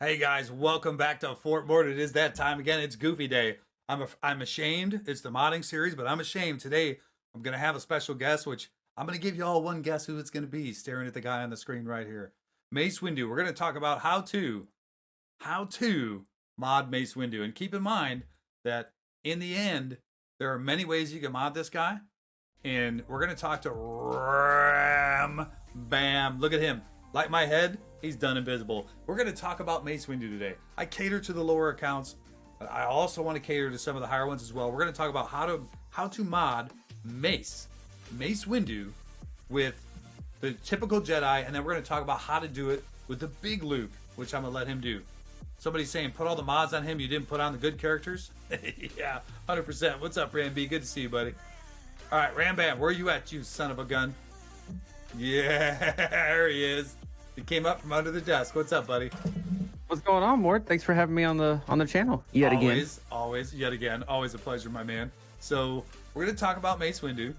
Hey guys, welcome back to Fort Mort. It is that time again. It's Goofy Day. I'm ashamed. It's the modding series, but I'm ashamed. Today, I'm going to have a special guest, which I'm going to give you all one guess who it's going to be, staring at the guy on the screen right here. Mace Windu. We're going to talk about how to mod Mace Windu. And keep in mind that in the end, there are many ways you can mod this guy. And we're going to talk to RamBam. Look at him. Like my head, he's done invisible. We're going to talk about Mace Windu today. I cater to the lower accounts, but I also want to cater to some of the higher ones as well. We're going to talk about how to mod Mace Windu with the typical Jedi, and then we're going to talk about how to do it with the big Luke, which I'm going to let him do. Somebody's saying, put all the mods on him. You didn't put on the good characters? Yeah, 100%. What's up, Ram B? Good to see you, buddy. All right, RamBam, where are you at, you son of a gun? Yeah, there he is. He came up from under the desk. What's up, buddy? What's going on, Mort? Thanks for having me on the channel yet again. Always, yet again. Always a pleasure, my man. So we're gonna talk about Mace Windu.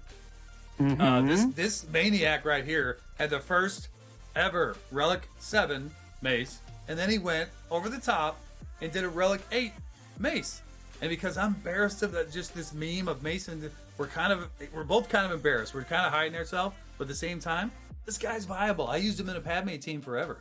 This maniac right here had the first ever Relic 7 Mace, and then he went over the top and did a Relic 8 Mace. And because I'm embarrassed of just this meme of Mace, and we're both kind of embarrassed. We're kind of hiding ourselves, but at the same time, this guy's viable. I used him in a Padme team forever.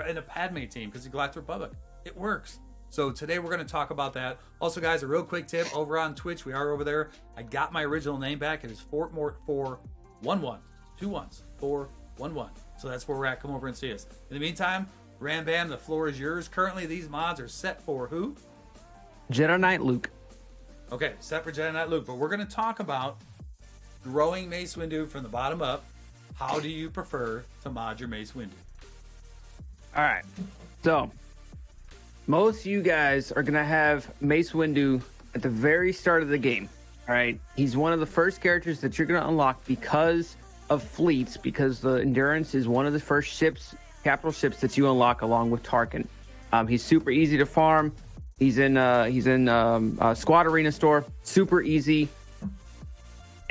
In a Padme team because of Galactic Republic. It works. So today we're going to talk about that. Also, guys, a real quick tip over on Twitch. We are over there. I got my original name back. It is Fort Mort 411. 2 1s. 411. So that's where we're at. Come over and see us. In the meantime, RamBam, the floor is yours. Currently, these mods are set for who? Jedi Knight Luke. Okay, set for Jedi Knight Luke. But we're going to talk about growing Mace Windu from the bottom up. How do you prefer to mod your Mace Windu? All right. So, most of you guys are going to have Mace Windu at the very start of the game. All right. He's one of the first characters that you're going to unlock because of fleets, because the Endurance is one of the first ships, capital ships that you unlock along with Tarkin. He's super easy to farm. He's in Squad Arena store. Super easy.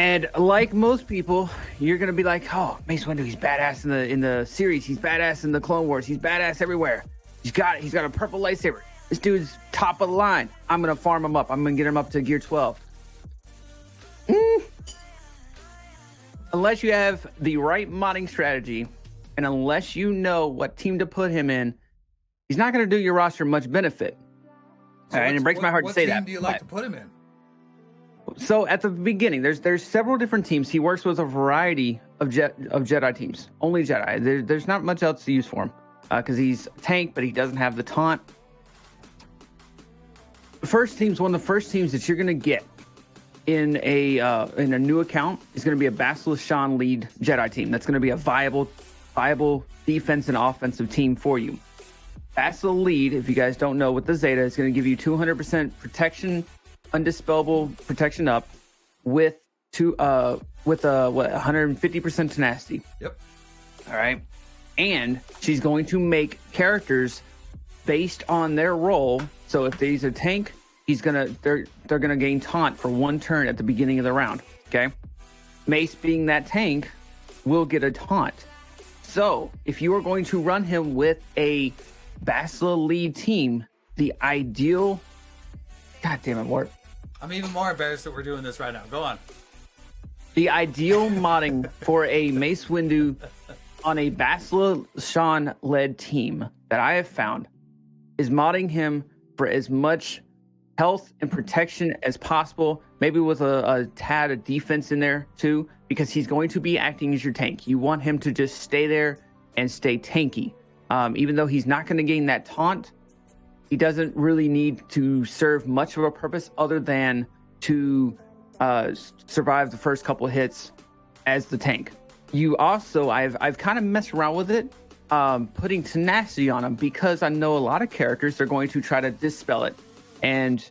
And like most people, you're gonna be like, "Oh, Mace Windu, he's badass in the series. He's badass in the Clone Wars. He's badass everywhere. He's got a purple lightsaber. This dude's top of the line. I'm gonna farm him up. I'm gonna get him up to gear 12." Unless you have the right modding strategy, and unless you know what team to put him in, he's not gonna do your roster much benefit. So and it breaks my heart to say that. What team do you like to put him in? So at the beginning, there's several different teams. He works with a variety of Jedi teams. Only Jedi. There's not much else to use for him because he's a tank, but he doesn't have the taunt. One of the first teams that you're gonna get in a new account is gonna be a Basilisk Shan lead Jedi team. That's gonna be a viable defense and offensive team for you. Basilisk lead, if you guys don't know, with the Zeta, is gonna give you 200% protection. Undispellable protection up with 150% tenacity. Yep. All right. And she's going to make characters based on their role. So if he's a tank, they're gonna gain taunt for 1 turn at the beginning of the round. Okay. Mace, being that tank, will get a taunt. So if you are going to run him with a Basilisk lead team, the ideal. God damn it, Mort. I'm even more embarrassed that we're doing this right now. Go on. The ideal modding for a Mace Windu on a Basilisk Shan led team that I have found is modding him for as much health and protection as possible, maybe with a tad of defense in there too, because he's going to be acting as your tank. You want him to just stay there and stay tanky. Even though he's not going to gain that taunt, he doesn't really need to serve much of a purpose other than to survive the first couple of hits as the tank. You also, I've kind of messed around with it, putting tenacity on him because I know a lot of characters are going to try to dispel it. And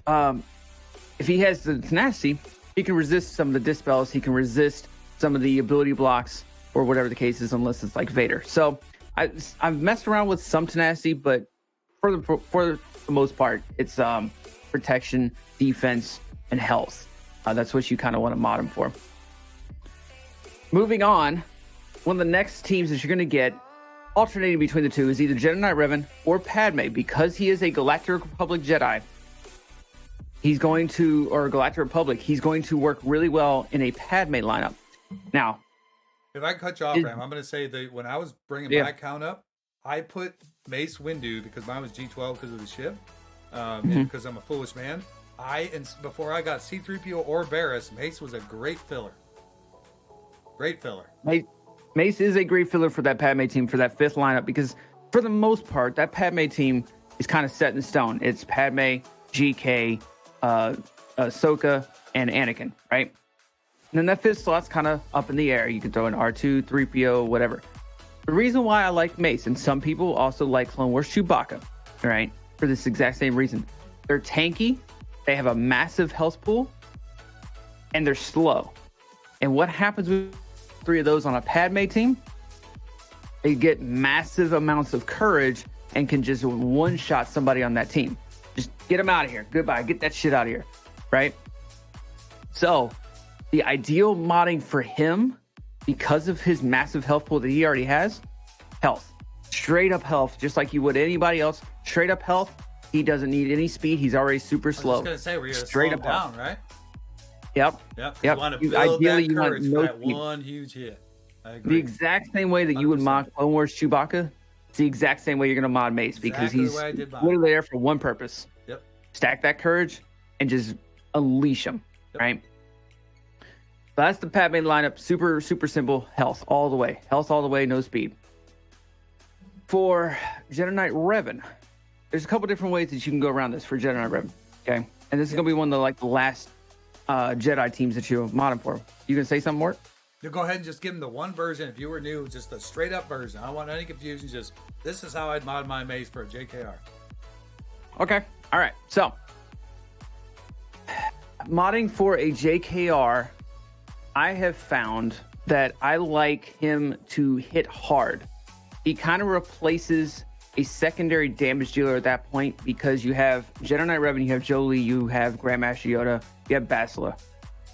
if he has the tenacity, he can resist some of the dispels. He can resist some of the ability blocks or whatever the case is, unless it's like Vader. So I've messed around with some tenacity, but for the most part, it's protection, defense, and health. That's what you kind of want to mod him for. Moving on, one of the next teams that you're going to get alternating between the two is either Jedi Knight Revan or Padme. Because he is a Galactic Republic Jedi, he's going to, or Galactic Republic, he's going to work really well in a Padme lineup. Now, if I can cut you off, Ram, I'm going to say that when I was bringing my count up, I put Mace Windu, because mine was G12 because of the ship, and because I'm a foolish man. Before I got C-3PO or Barriss, Mace was a great filler. Great filler. Mace is a great filler for that Padme team, for that fifth lineup, because for the most part, that Padme team is kind of set in stone. It's Padme, GK, Ahsoka, and Anakin, right? And then that fifth slot's kind of up in the air. You can throw in R2, 3PO, whatever. The reason why I like Mace, and some people also like Clone Wars Chewbacca, right? For this exact same reason. They're tanky, they have a massive health pool, and they're slow. And what happens with three of those on a Padme team? They get massive amounts of courage and can just one-shot somebody on that team. Just get them out of here. Goodbye. Get that shit out of here, right? So the ideal modding for him, because of his massive health pool that he already has, health. Straight up health, just like you would anybody else. Straight up health. He doesn't need any speed. He's already super slow. I was just going to say, we're going to straight slow up down, health. right? Yep. You want to build ideally, that courage you want for that one huge hit. I agree. The exact same way that you would 100%. mod Clone Wars Chewbacca, it's the exact same way you're going to mod Mace, because he's literally there for one purpose. Yep. Stack that courage and just unleash him, right? So that's the Padme lineup. Super, super simple. Health all the way. Health all the way, no speed. For Jedi Knight Revan, there's a couple different ways that you can go around this for Jedi Knight Revan, okay? And this is going to be one of the last Jedi teams that you mod him for. You gonna say something more? You go ahead and just give him the one version. If you were new, just a straight up version. I don't want any confusion. Just, this is how I'd mod my Mace for a JKR. Okay. All right. So, modding for a JKR, I have found that I like him to hit hard. He kind of replaces a secondary damage dealer at that point, because you have Jedi Knight Revan, you have Jolie, you have Grandmaster Yoda, you have Bastila.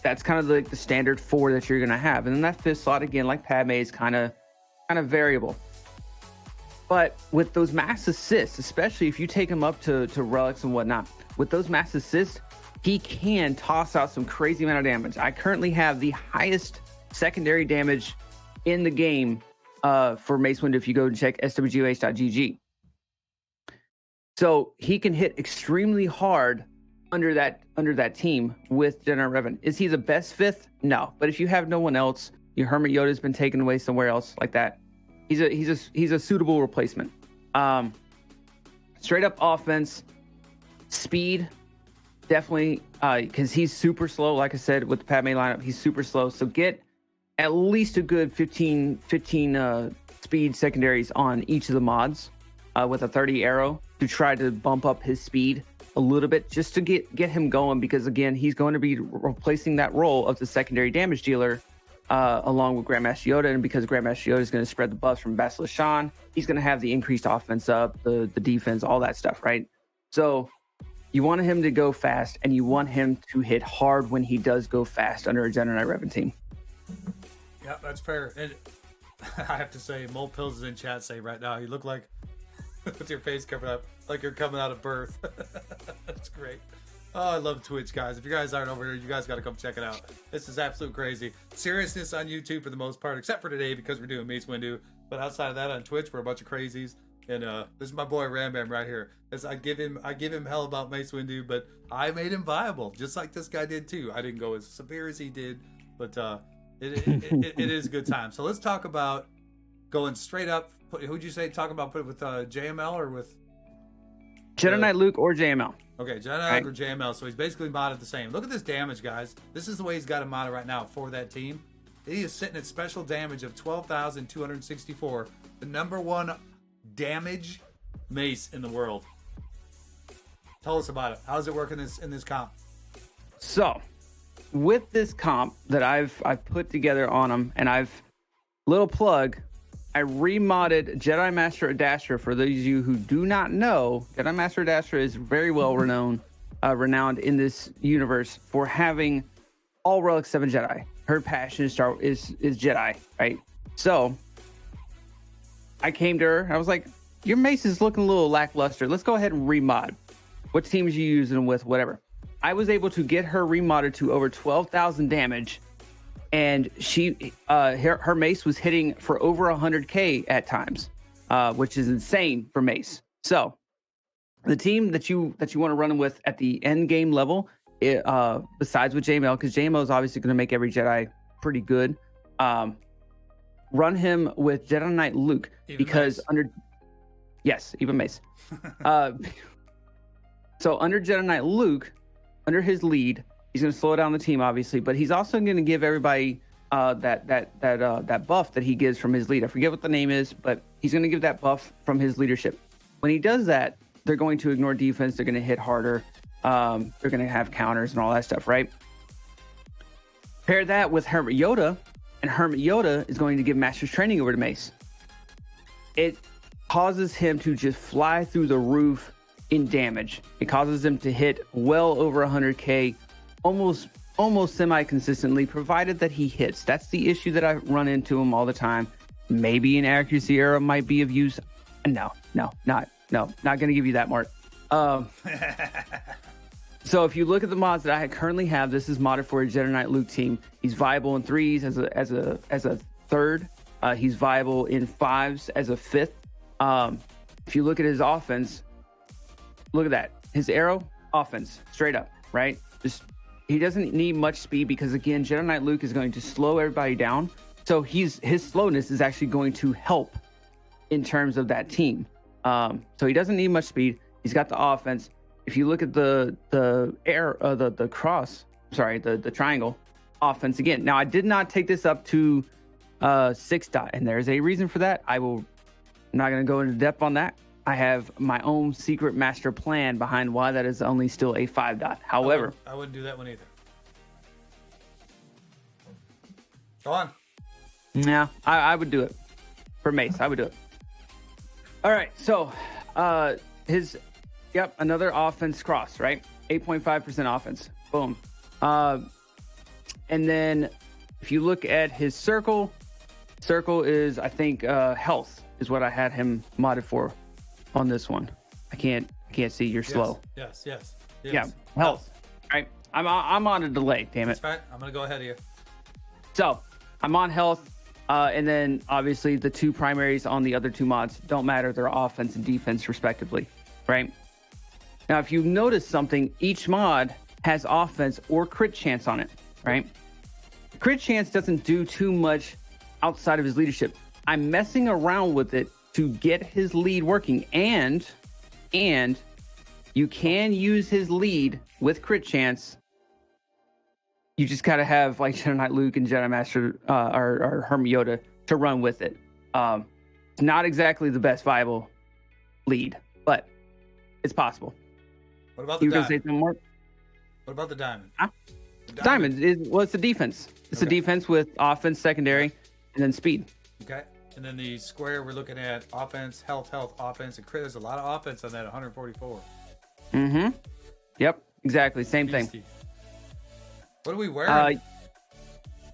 That's kind of the standard four that you're going to have. And then that fifth slot, again, like Padme, is kind of variable. But with those mass assists, especially if you take him up to relics and whatnot, with those mass assists, he can toss out some crazy amount of damage. I currently have the highest secondary damage in the game for Mace Windu if you go and check SWGOH.gg. So he can hit extremely hard under that team with Jedi Revan. Is he the best fifth? No. But if you have no one else, your Hermit Yoda's been taken away somewhere else like that, he's a suitable replacement. Straight up offense, speed, definitely, because he's super slow. Like I said, with the Padme lineup, he's super slow. So get at least a good 15 speed secondaries on each of the mods with a 30 arrow to try to bump up his speed a little bit, just to get him going, because again, he's going to be replacing that role of the secondary damage dealer along with Grandmaster Yoda. And because Grandmaster Yoda is going to spread the buffs from Bastila Shan, he's going to have the increased offense up, the defense, all that stuff, right? So you want him to go fast, and you want him to hit hard when he does go fast under a Jedi Knight Revan team. Yeah, that's fair. And I have to say, Mole Pills is in chat saying right now, you look like, with your face covered up, like you're coming out of birth. That's great. Oh, I love Twitch, guys. If you guys aren't over here, you guys got to come check it out. This is absolute crazy. Seriousness on YouTube for the most part, except for today because we're doing Mace Windu. But outside of that, on Twitch, we're a bunch of crazies. And this is my boy RamBam right here. I give him hell about Mace Windu, but I made him viable, just like this guy did too. I didn't go as severe as he did, but it is a good time. So let's talk about going straight up. Who'd you say talk about put it with JML or with Jedi Knight Luke or JML? Okay, Jedi Knight Luke or JML. So he's basically modded the same. Look at this damage, guys. This is the way he's got him modded right now for that team. He is sitting at special damage of 12,264, the #1 damage mace in the world. Tell us about it. How does it work in this comp? So, with this comp that I've put together on him, and little plug, I remodded Jedi Master Adastra. For those of you who do not know, Jedi Master Adastra is very well renowned in this universe for having all Relic 7 Jedi. Her passion is Jedi, right? So I came to her. I was like, your mace is looking a little lackluster. Let's go ahead and remod. What teams you using with, whatever. I was able to get her remodded to over 12,000 damage. And her mace was hitting for over 100K at times, which is insane for mace. So the team that you want to run with at the end game level, besides with JML, because JML is obviously going to make every Jedi pretty good. Run him with Jedi Knight Luke, even because Mace. Even Mace. So under Jedi Knight Luke, under his lead, he's going to slow down the team, obviously, but he's also going to give everybody that buff that he gives from his lead. I forget what the name is, but he's going to give that buff from his leadership. When he does that, they're going to ignore defense. They're going to hit harder. They're going to have counters and all that stuff, right? Pair that with Hermit Yoda, and Hermit Yoda is going to give Master's Training over to Mace. It causes him to just fly through the roof in damage. It causes him to hit well over 100K, almost semi-consistently, provided that he hits. That's the issue that I run into him all the time. Maybe an accuracy error might be of use. No, not going to give you that, Mark. So if you look at the mods that I currently have, this is modded for a Jedi Knight Luke team. He's viable in 3s as a 3rd. He's viable in 5s as a 5th. If you look at his offense, look at that. His arrow, offense, straight up, right? He doesn't need much speed because, again, Jedi Knight Luke is going to slow everybody down. So his slowness is actually going to help in terms of that team. So he doesn't need much speed. He's got the offense. If you look at the triangle offense again. Now, I did not take this up to 6 dot, and there's a reason for that. I'm not going to go into depth on that. I have my own secret master plan behind why that is only still a 5 dot. However, I wouldn't do that one either. Go on. Yeah, I would do it for Mace. I would do it. All right, so another offense cross, right? 8.5% offense. Boom. And then if you look at his circle is, I think, health is what I had him modded for on this one. I can't see. You're slow. Yes. Yeah, health. All right. I'm on a delay, damn it. That's fine. I'm going to go ahead of you. So I'm on health. And then obviously the 2 primaries on the other 2 mods don't matter. They're offense and defense respectively, right? Now, if you notice something, each mod has offense or crit chance on it, right? Crit chance doesn't do too much outside of his leadership. I'm messing around with it to get his lead working, and you can use his lead with crit chance. You just gotta have like Jedi Knight Luke and Jedi Master or Hermit Yoda to run with it. It's not exactly the best viable lead, but it's possible. What about the you diamond? Gonna say something more? What about the diamond? Huh? The diamond is it's the defense. It's a defense with offense, secondary, and then speed. Okay. And then the square, we're looking at offense, health, offense, and crit. There's a lot of offense on that 144. Mm-hmm. Yep. Exactly. Same thing. What are we wearing?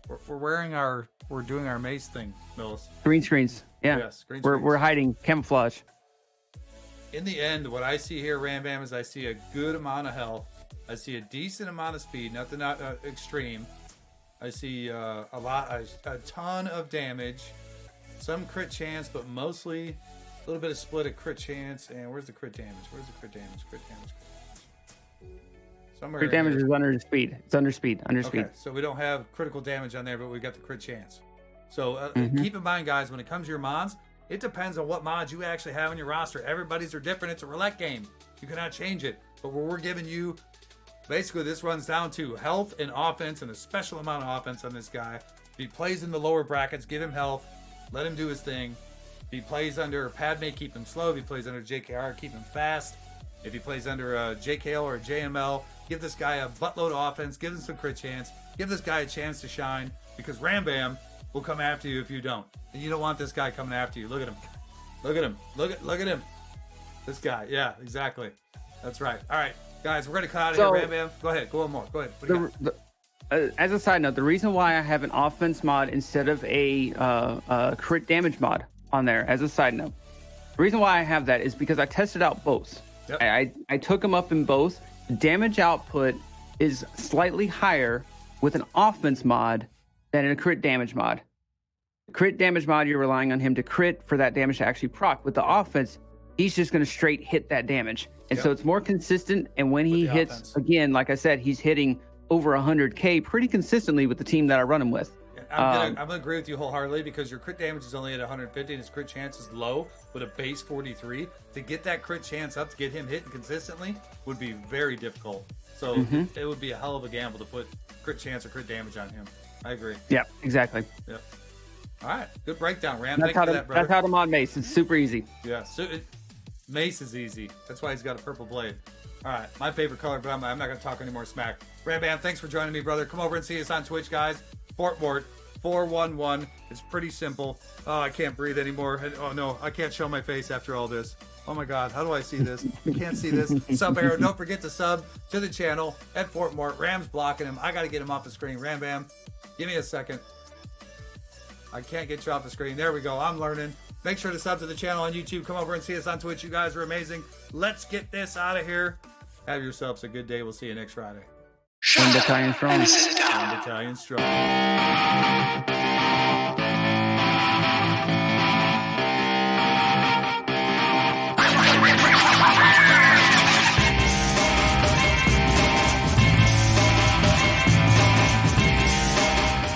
We're doing our mace thing, Mills. Green screens. Yeah. Yes, green screens. We're hiding camouflage. In the end, what I see here, RamBam, is I see a good amount of health. I see a decent amount of speed, nothing not extreme. I see a ton of damage, some crit chance, but mostly a little bit of split of crit chance. And where's the crit damage? Crit damage. Somewhere. Crit damage is under speed. It's under speed. Okay, so we don't have critical damage on there, but we got the crit chance. So keep in mind, guys, when it comes to your mods, it depends on what mods you actually have on your roster. Everybody's are different. It's a roulette game. You cannot change it. But what we're giving you, basically, this runs down to health and offense, and a special amount of offense on this guy. If he plays in the lower brackets, give him health. Let him do his thing. If he plays under Padme, keep him slow. If he plays under JKR, keep him fast. If he plays under a JKL or a JML, give this guy a buttload of offense. Give him some crit chance. Give this guy a chance to shine, because RamBam will come after you if you don't. And you don't want this guy coming after you. Look at him. Look at him. This guy. Yeah, exactly. That's right. All right, guys, we're going to cut out of here. RamBam, go ahead. Go on more. Go ahead. What do you got? As a side note, the reason why I have an offense mod instead of a crit damage mod, on there as a side note. The reason why I have that is because I tested out both. Yep. I took them up in both. Damage output is slightly higher with an offense mod than in a crit damage mod. Crit damage mod, you're relying on him to crit for that damage to actually proc. With the offense, he's just going to straight hit that damage. And so it's more consistent. And when he hits, offense. again, like I said, he's hitting over 100K pretty consistently with the team that I run him with. I'm gonna agree with you wholeheartedly because your crit damage is only at 150 and his crit chance is low with a base 43. To get that crit chance up, to get him hitting consistently, would be very difficult. So it would be a hell of a gamble to put crit chance or crit damage on him. I agree. Yeah, exactly. Yep. All right, good breakdown, Ram. That's Thank you for that, brother. That's how to mod Mace. It's super easy. Yeah, Mace is easy. That's why he's got a purple blade. All right, my favorite color, but I'm not going to talk any more smack. RamBam, thanks for joining me, brother. Come over and see us on Twitch, guys. Fort Mort 411. It's pretty simple. Oh, I can't breathe anymore. Oh, no, I can't show my face after all this. Oh, my God. How do I see this? I can't see this. Sub arrow. Don't forget to sub to the channel at Fort Mort. Ram's blocking him. I got to get him off the screen. RamBam, give me a second. I can't get you off the screen. There we go. I'm learning. Make sure to sub to the channel on YouTube. Come over and see us on Twitch. You guys are amazing. Let's get this out of here. Have yourselves a good day. We'll see you next Friday. One battalion strong. One battalion strong.